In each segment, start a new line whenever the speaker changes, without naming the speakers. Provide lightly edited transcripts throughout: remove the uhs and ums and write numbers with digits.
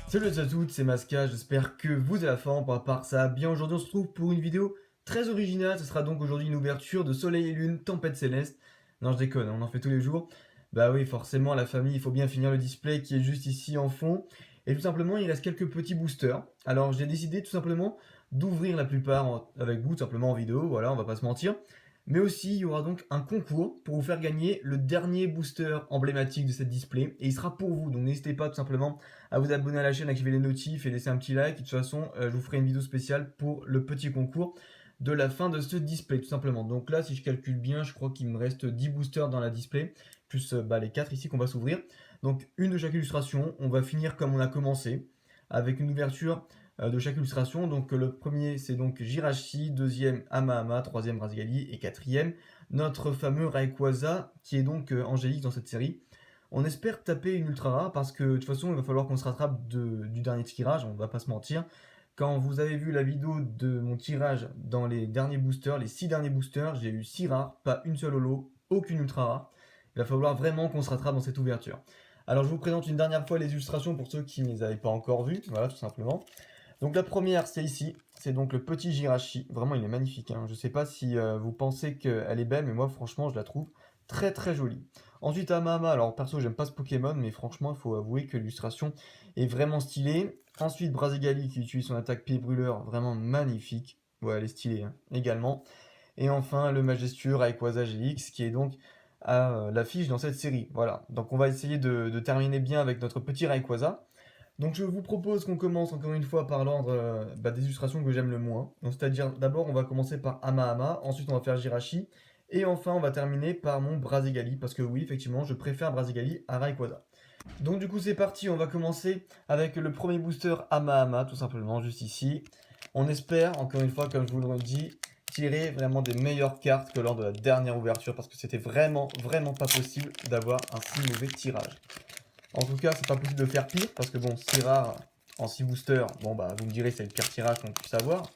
Salut à toutes, c'est Masca, j'espère que vous avez la forme. Pour part ça, bien aujourd'hui on se retrouve pour une vidéo très originale. Ce sera donc aujourd'hui une ouverture de Soleil et Lune, Tempête Céleste. Non je déconne, on en fait tous les jours. Bah oui, forcément la famille, il faut bien finir le display qui est juste ici en fond. Et tout simplement il reste quelques petits boosters. Alors j'ai décidé tout simplement d'ouvrir la plupart avec vous, tout simplement en vidéo, voilà, on va pas se mentir. Mais aussi, il y aura donc un concours pour vous faire gagner le dernier booster emblématique de cette display. Et il sera pour vous, donc n'hésitez pas tout simplement à vous abonner à la chaîne, activer les notifs et laisser un petit like. Et de toute façon, je vous ferai une vidéo spéciale pour le petit concours de la fin de ce display, tout simplement. Donc là, si je calcule bien, je crois qu'il me reste 10 boosters dans la display, plus les 4 ici qu'on va s'ouvrir. Donc une de chaque illustration. On va finir comme on a commencé, avec une ouverture de chaque illustration. Donc le premier c'est donc Jirachi, deuxième Amahama, troisième Razgali et quatrième notre fameux Rayquaza qui est donc angélique dans cette série. On espère taper une ultra rare parce que de toute façon il va falloir qu'on se rattrape du dernier tirage, on va pas se mentir. Quand vous avez vu la vidéo de mon tirage dans les derniers boosters, les 6 derniers boosters, j'ai eu 6 rares, pas une seule holo, aucune ultra rare. Il va falloir vraiment qu'on se rattrape dans cette ouverture. Alors je vous présente une dernière fois les illustrations pour ceux qui ne les avaient pas encore vues, voilà tout simplement. Donc la première c'est ici, c'est donc le petit Jirachi, vraiment il est magnifique, hein. Je sais pas si vous pensez qu'elle est belle, mais moi franchement je la trouve très très jolie. Ensuite Amahama, alors perso j'aime pas ce Pokémon, mais franchement il faut avouer que l'illustration est vraiment stylée. Ensuite Brazigali qui utilise son attaque pied brûleur, vraiment magnifique, ouais elle est stylée hein, également. Et enfin le majestueux Rayquaza GX qui est donc à l'affiche dans cette série, voilà. Donc on va essayer de terminer bien avec notre petit Rayquaza. Donc je vous propose qu'on commence encore une fois par l'ordre des illustrations que j'aime le moins. Donc c'est-à-dire d'abord on va commencer par Amahama, ensuite on va faire Jirachi, et enfin on va terminer par mon Brazigali, parce que oui effectivement je préfère Brazigali à Rayquaza. Donc du coup c'est parti, on va commencer avec le premier booster Amahama, tout simplement, juste ici. On espère, encore une fois comme je vous le dis, tirer vraiment des meilleures cartes que lors de la dernière ouverture, parce que c'était vraiment pas possible d'avoir un si mauvais tirage. En tout cas, c'est pas possible de faire pire parce que bon, 6 rares en 6 boosters, bon bah vous me direz c'est le pire tirage qu'on puisse avoir.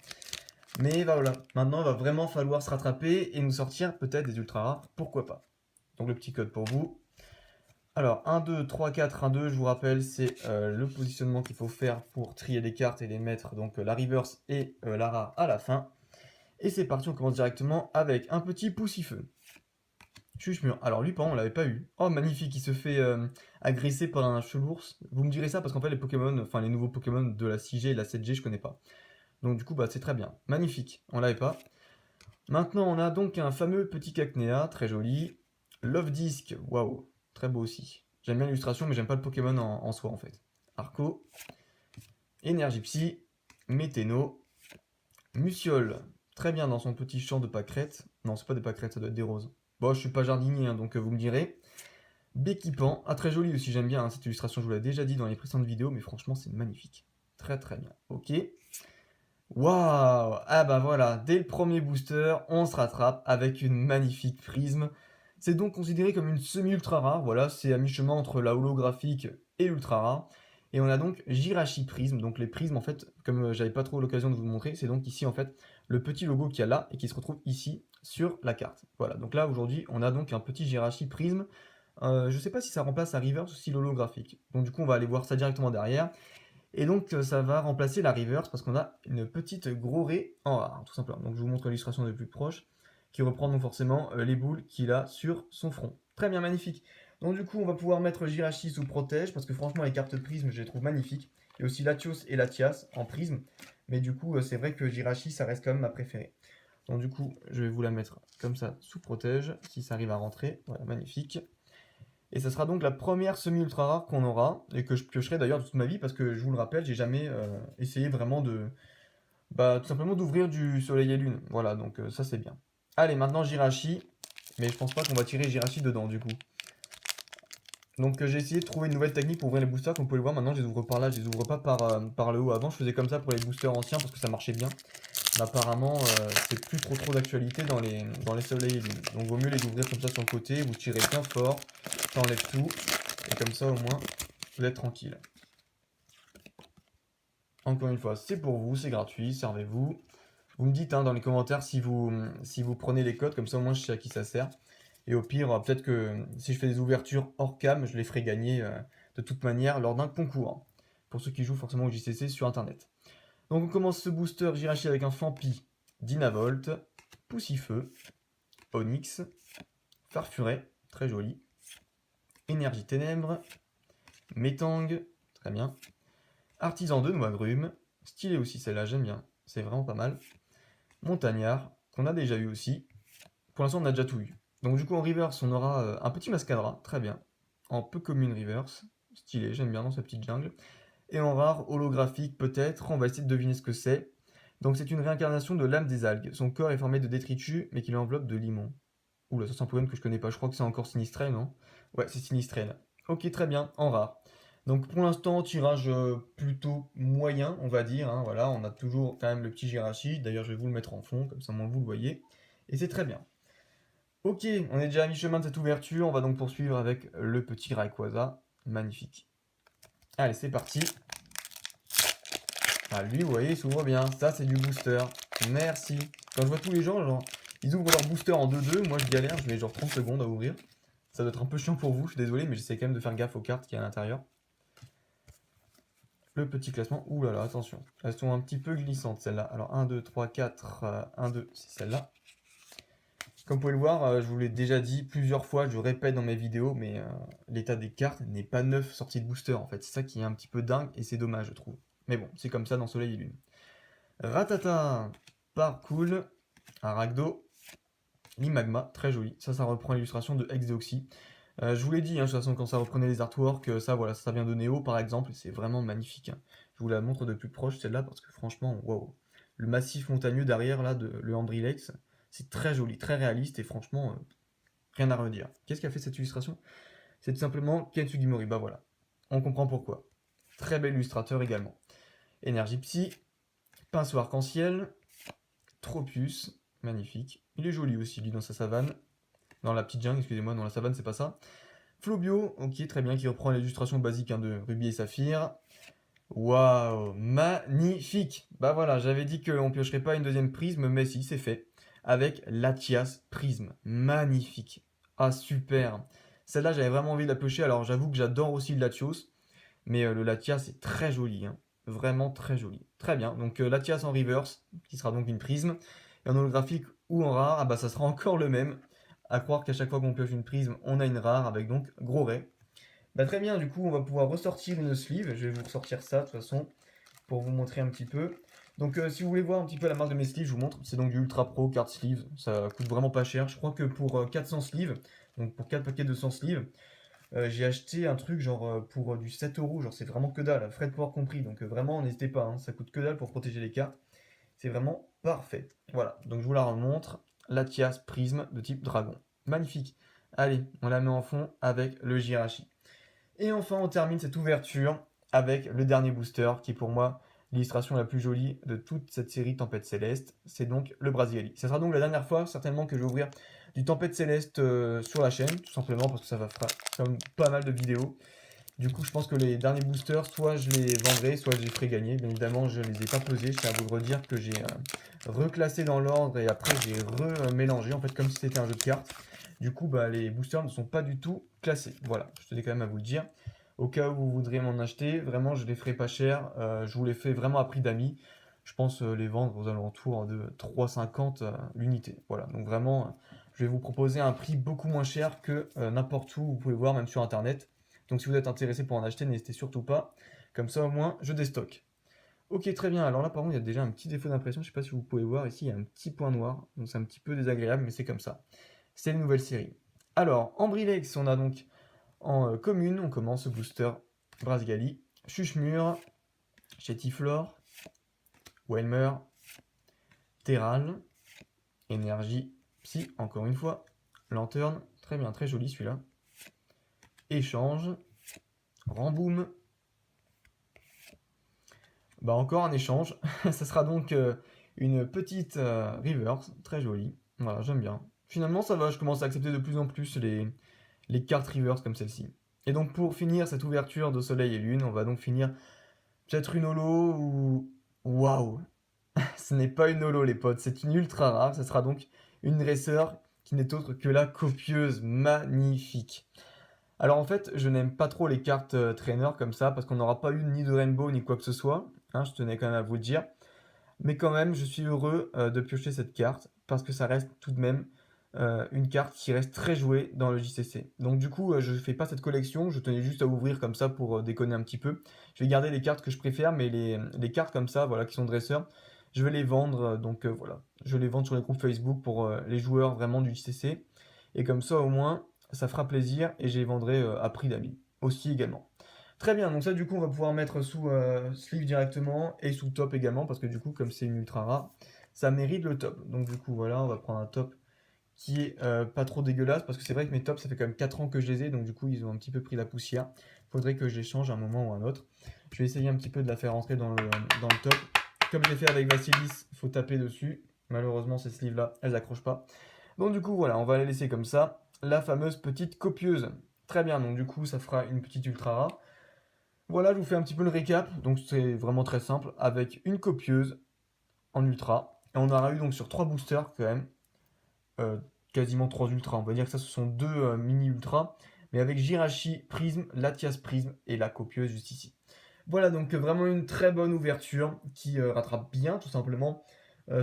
Mais voilà, maintenant il va vraiment falloir se rattraper et nous sortir peut-être des ultra rares, pourquoi pas. Donc le petit code pour vous. Alors 1, 2, 3, 4, 1, 2, je vous rappelle, c'est le positionnement qu'il faut faire pour trier les cartes et les mettre, donc la reverse et la rare à la fin. Et c'est parti, on commence directement avec un petit poussifeu. Chuche-mur. Alors lui, par contre, on l'avait pas eu. Oh, magnifique, il se fait agresser par un chelours. Vous me direz ça parce qu'en fait, les Pokémon, enfin les nouveaux Pokémon de la 6G et la 7G, je connais pas. Donc du coup, bah c'est très bien. Magnifique, on l'avait pas. Maintenant, on a donc un fameux petit Cacnea, très joli. Love Disc, waouh, très beau aussi. J'aime bien l'illustration, mais j'aime pas le Pokémon en soi, en fait. Arco. Énergie Psy. Météno. Muciole, très bien dans son petit champ de pâquerettes. Non, c'est pas des pâquerettes, ça doit être des roses. Bon, je suis pas jardinier, hein, donc vous me direz. Béquipant, ah très joli aussi, j'aime bien hein, cette illustration, je vous l'ai déjà dit dans les précédentes vidéos, mais franchement c'est magnifique. Très très bien, ok. Waouh, ah bah voilà, dès le premier booster, on se rattrape avec une magnifique prisme. C'est donc considéré comme une semi-ultra rare, voilà, c'est à mi-chemin entre la holographique et l'ultra rare. Et on a donc Jirachi Prisme, donc les prismes en fait, comme j'avais pas trop l'occasion de vous le montrer, c'est donc ici en fait le petit logo qu'il y a là et qui se retrouve ici sur la carte. Voilà, donc là aujourd'hui on a donc un petit Jirachi Prisme. Je sais pas si ça remplace la reverse ou si l'holographique. Donc du coup on va aller voir ça directement derrière. Et donc ça va remplacer la reverse parce qu'on a une petite gros ré en rare, tout simplement. Donc je vous montre l'illustration de plus proche, qui reprend donc forcément les boules qu'il a sur son front. Très bien, magnifique. Donc du coup on va pouvoir mettre Jirachi sous protège, parce que franchement les cartes prisme je les trouve magnifiques. Il y a aussi Latios et Latias en prisme, mais du coup c'est vrai que Jirachi ça reste quand même ma préférée. Donc du coup je vais vous la mettre comme ça sous protège, si ça arrive à rentrer, voilà, magnifique. Et ça sera donc la première semi-ultra rare qu'on aura, et que je piocherai d'ailleurs de toute ma vie, parce que je vous le rappelle, j'ai jamais essayé vraiment de... Bah tout simplement d'ouvrir du soleil et lune. Voilà, donc ça c'est bien. Allez, maintenant Jirachi, mais je pense pas qu'on va tirer Jirachi dedans du coup. Donc j'ai essayé de trouver une nouvelle technique pour ouvrir les boosters, comme vous pouvez le voir, maintenant je les ouvre par là, je les ouvre pas par le haut. Avant je faisais comme ça pour les boosters anciens, parce que ça marchait bien. Mais apparemment c'est plus trop d'actualité dans les soleils et lunes. Donc vaut mieux les ouvrir comme ça sur le côté, vous tirez bien fort, ça enlève tout, et comme ça au moins vous êtes tranquille. Encore une fois, c'est pour vous, c'est gratuit, servez-vous. Vous me dites hein, dans les commentaires si vous prenez les codes, comme ça au moins je sais à qui ça sert. Et au pire, peut-être que si je fais des ouvertures hors cam, je les ferai gagner de toute manière lors d'un concours. Pour ceux qui jouent forcément au JCC sur internet. Donc on commence ce booster Jirachi avec un Fampi, Dynavolt, Poussifeu, Onyx, Farfuret, très joli, Énergie Ténèbres, Métang, très bien, Artisan de Noix-Grume, stylé aussi celle-là, j'aime bien, c'est vraiment pas mal, Montagnard, qu'on a déjà eu aussi, pour l'instant on a déjà tout eu. Donc du coup en reverse on aura un petit Mascadra, très bien, en peu commune reverse, stylé, j'aime bien dans sa petite jungle, et en rare holographique peut-être, on va essayer de deviner ce que c'est. Donc c'est une réincarnation de l'âme des algues, son corps est formé de détritus mais qui l'enveloppe de limon. Oula, ça c'est un Pokémon que je connais pas, je crois que c'est encore Sinistré, non? Ouais, c'est Sinistré là. Ok, très bien, en rare. Donc pour l'instant, tirage plutôt moyen, on va dire, hein, voilà, on a toujours quand même le petit Jirachi, d'ailleurs je vais vous le mettre en fond, comme ça moins vous le voyez, et c'est très bien. Ok, on est déjà à mi-chemin de cette ouverture, on va donc poursuivre avec le petit Rayquaza, magnifique. Allez, c'est parti. Ah lui, vous voyez, il s'ouvre bien, ça c'est du booster, merci. Quand je vois tous les gens, genre, ils ouvrent leur booster en 2-2, moi je galère, je mets genre 30 secondes à ouvrir. Ça doit être un peu chiant pour vous, je suis désolé, mais j'essaie quand même de faire gaffe aux cartes qu'il y a à l'intérieur. Le petit classement, ouh là là, attention, elles sont un petit peu glissantes celles-là. Alors 1, 2, 3, 4, 1, 2, c'est celle-là. Comme vous pouvez le voir, je vous l'ai déjà dit plusieurs fois, je répète dans mes vidéos, mais l'état des cartes n'est pas neuf sorti de booster en fait. C'est ça qui est un petit peu dingue et c'est dommage, je trouve. Mais bon, c'est comme ça dans Soleil et Lune. Ratata, Parcool, Aragdo, Limagma, très joli. Ça reprend l'illustration de Exdeoxy. Je vous l'ai dit, hein, de toute façon, quand ça reprenait les artworks, ça, voilà, ça vient de Neo par exemple, c'est vraiment magnifique. Hein. Je vous la montre de plus proche celle-là parce que franchement, waouh. Le massif montagneux derrière, là, le Andrilex, c'est très joli, très réaliste et franchement, rien à redire. Qu'est-ce qui a fait cette illustration? C'est tout simplement Ken Sugimori, bah voilà. On comprend pourquoi. Très bel illustrateur également. Énergie Psy, Pinceau Arc-en-Ciel, Tropius, magnifique. Il est joli aussi, lui, dans sa savane. Dans la petite jungle, excusez-moi, dans la savane, c'est pas ça. Flobio, ok, très bien, qui reprend l'illustration basique hein, de Ruby et Saphir. Waouh, magnifique. Bah voilà, j'avais dit qu'on piocherait pas une deuxième prisme, mais si, c'est fait. Avec Latias Prisme, magnifique. Ah, super. Celle-là, j'avais vraiment envie de la piocher, alors j'avoue que j'adore aussi le Latios, mais le Latias, c'est très joli, hein. Vraiment très joli. Très bien, donc Latias en reverse, qui sera donc une prisme, et en holographique ou en rare, ah bah ça sera encore le même. À croire qu'à chaque fois qu'on pioche une prisme, on a une rare avec donc gros ray. Bah très bien, du coup on va pouvoir ressortir une sleeve. Je vais vous ressortir ça de toute façon pour vous montrer un petit peu. Donc si vous voulez voir un petit peu la marque de mes sleeves, je vous montre. C'est donc du Ultra Pro card sleeve. Ça coûte vraiment pas cher. Je crois que pour 400 sleeves, donc pour 4 paquets de 100 sleeves, j'ai acheté un truc genre pour du 7 euros. Genre c'est vraiment que dalle, frais de port compris. Donc vraiment n'hésitez pas, hein, ça coûte que dalle pour protéger les cartes. C'est vraiment parfait. Voilà, donc je vous la remontre. Latias Prisme de type dragon. Magnifique. Allez, on la met en fond avec le Jirachi. Et enfin, on termine cette ouverture avec le dernier booster qui est pour moi l'illustration la plus jolie de toute cette série Tempête Céleste. C'est donc le Brasigali. Ce sera donc la dernière fois certainement que je vais ouvrir du Tempête Céleste sur la chaîne, tout simplement parce que ça va faire comme pas mal de vidéos. Du coup, je pense que les derniers boosters, soit je les vendrai, soit je les ferai gagner. Bien évidemment, je ne les ai pas pesés. Je tiens à vous le redire que j'ai reclassé dans l'ordre et après j'ai remélangé, en fait, comme si c'était un jeu de cartes. Du coup, bah, les boosters ne sont pas du tout classés. Voilà, je tenais quand même à vous le dire. Au cas où vous voudriez m'en acheter, vraiment, je les ferai pas cher. Je vous les fais vraiment à prix d'amis. Je pense les vendre aux alentours de 3,50 l'unité. Voilà, donc vraiment, je vais vous proposer un prix beaucoup moins cher que n'importe où vous pouvez voir, même sur Internet. Donc si vous êtes intéressé pour en acheter, n'hésitez surtout pas. Comme ça, au moins, je déstocke. Ok, très bien. Alors là, par contre, il y a déjà un petit défaut d'impression. Je ne sais pas si vous pouvez voir ici, il y a un petit point noir. Donc c'est un petit peu désagréable, mais c'est comme ça. C'est une nouvelle série. Alors, en Brilex, on a donc en commune, on commence ce booster Brasgali, Chuchemur, Chetiflore, Welmer, Terral, Énergie, Psy, encore une fois, Lanterne, très bien, très joli celui-là. Échange, Ramboom. Bah encore un échange. Ça sera donc une petite reverse, très jolie. Voilà, j'aime bien. Finalement, ça va, je commence à accepter de plus en plus les cartes reverse comme celle-ci. Et donc pour finir cette ouverture de Soleil et Lune, on va donc finir peut-être une holo ou... Waouh. Ce n'est pas une holo les potes, c'est une ultra rare. Ça sera donc une dresseur qui n'est autre que la copieuse, magnifique. Alors en fait, je n'aime pas trop les cartes trainer comme ça, parce qu'on n'aura pas eu ni de rainbow ni quoi que ce soit, hein, je tenais quand même à vous le dire. Mais quand même, je suis heureux de piocher cette carte, parce que ça reste tout de même une carte qui reste très jouée dans le JCC. Donc du coup, je ne fais pas cette collection, je tenais juste à ouvrir comme ça pour déconner un petit peu. Je vais garder les cartes que je préfère, mais les cartes comme ça, voilà, qui sont dresseurs, je vais les vendre, donc voilà. Je vais les vendre sur les groupes Facebook pour les joueurs vraiment du JCC. Et comme ça, au moins, ça fera plaisir et je les vendrai à prix d'amis aussi également. Très bien, donc ça du coup on va pouvoir mettre sous sleeve directement et sous top également parce que du coup comme c'est une ultra rare, ça mérite le top. Donc du coup voilà, on va prendre un top qui est pas trop dégueulasse parce que c'est vrai que mes tops ça fait quand même 4 ans que je les ai donc du coup ils ont un petit peu pris la poussière. Faudrait que je les change à un moment ou à un autre. Je vais essayer un petit peu de la faire rentrer dans le top. Comme j'ai fait avec Vasilis, il faut taper dessus. Malheureusement ces sleeves là, elles accrochent pas. Donc du coup voilà, on va les laisser comme ça. La fameuse petite copieuse. Très bien, donc du coup ça fera une petite ultra rare. Voilà, je vous fais un petit peu le récap. Donc c'est vraiment très simple avec une copieuse en ultra. Et on aura eu donc sur 3 boosters quand même, euh, quasiment 3 ultras. On va dire que ça ce sont 2 mini ultras. Mais avec Jirachi, Prism, Latias Prism et la copieuse juste ici. Voilà donc vraiment une très bonne ouverture qui rattrape bien tout simplement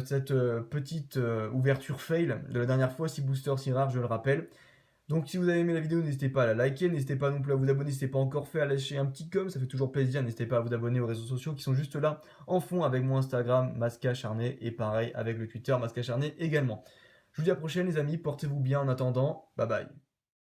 cette petite ouverture fail de la dernière fois, 6 boosters si rares je le rappelle. Donc si vous avez aimé la vidéo, n'hésitez pas à la liker, n'hésitez pas non plus à vous abonner si ce n'est pas encore fait, à lâcher un petit com, ça fait toujours plaisir, n'hésitez pas à vous abonner aux réseaux sociaux qui sont juste là en fond avec mon Instagram, Masca Acharné, et pareil avec le Twitter, Masca Acharné également. Je vous dis à la prochaine les amis, portez-vous bien en attendant, bye bye.